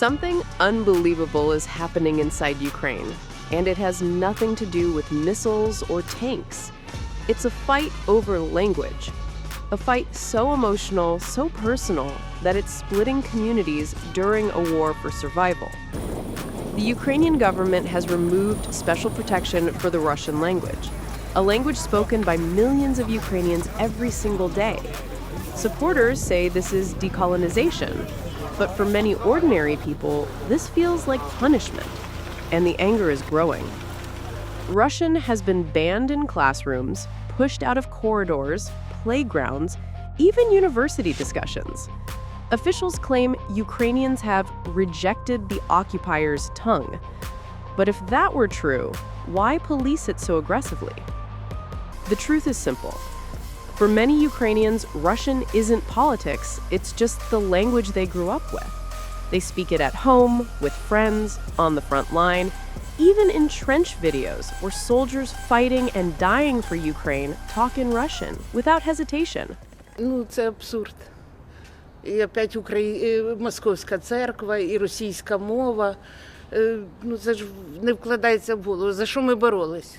Something unbelievable is happening inside Ukraine, and it has nothing to do with missiles or tanks. It's a fight over language. A fight so emotional, so personal, that it's splitting communities during a war for survival. The Ukrainian government has removed special protection for the Russian language, a language spoken by millions of Ukrainians every single day. Supporters say this is decolonization, but for many ordinary people, this feels like punishment, and the anger is growing. Russian has been banned in classrooms, pushed out of corridors, playgrounds, even university discussions. Officials claim Ukrainians have rejected the occupier's tongue. But if that were true, why police it so aggressively? The truth is simple. For many Ukrainians, Russian isn't politics, it's just the language they grew up with. They speak it at home, with friends, on the front line, even in trench videos where soldiers fighting and dying for Ukraine talk in Russian without hesitation. Це абсурд. І опять Московська церква, і російська мова. Це ж не вкладається в голову. За що ми боролись?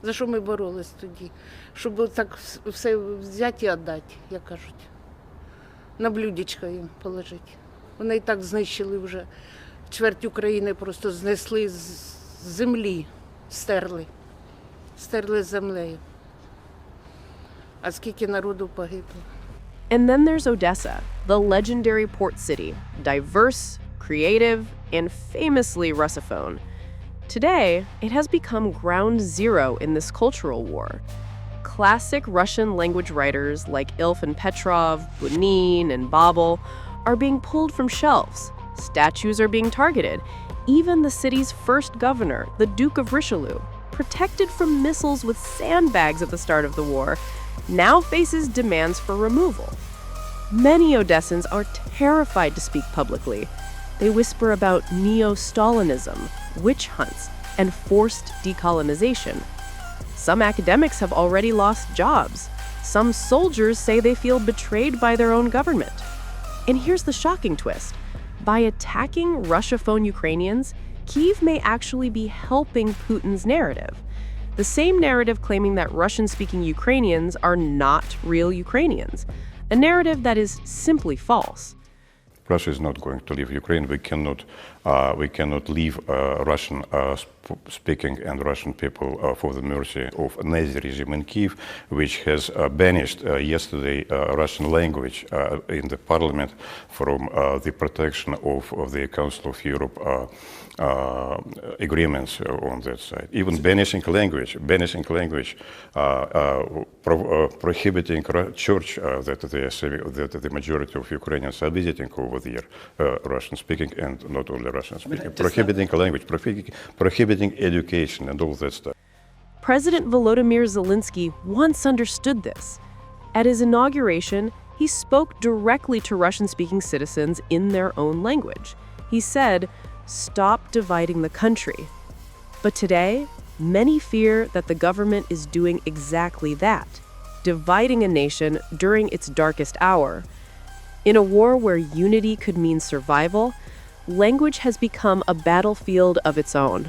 За що ми боролись тоді? Щоб так все взяти і віддати, як кажуть. На блюдечко їм положити. Вони і так знищили вже. Чверть України просто знесли з землі, стерли з землею. А скільки народу погибло. And then there's Odessa, the legendary port city, diverse, creative, and famously Russophone. Today, it has become ground zero in this cultural war. Classic Russian language writers like Ilf and Petrov, Bunin, and Babel are being pulled from shelves. Statues are being targeted. Even the city's first governor, the Duke of Richelieu, protected from missiles with sandbags at the start of the war, now faces demands for removal. Many Odessans are terrified to speak publicly. They whisper about neo-Stalinism, witch hunts, and forced decolonization. Some academics have already lost jobs. Some soldiers say they feel betrayed by their own government. And here's the shocking twist. By attacking Russophone Ukrainians, Kyiv may actually be helping Putin's narrative. The same narrative claiming that Russian-speaking Ukrainians are not real Ukrainians, a narrative that is simply false. Russia is not going to leave Ukraine. We cannot leave Russian speaking and Russian people for the mercy of a Nazi regime in Kyiv, which has banished yesterday Russian language in the parliament from the protection of the Council of Europe agreements on that side. Even banishing language, prohibiting church that the majority of Ukrainians are visiting over there, Russian speaking and not only Russian speaking, prohibiting language, prohibiting education and all that stuff. President Volodymyr Zelensky once understood this. At his inauguration, he spoke directly to Russian-speaking citizens in their own language. He said, "Stop dividing the country." But today, many fear that the government is doing exactly that, dividing a nation during its darkest hour. In a war where unity could mean survival, language has become a battlefield of its own.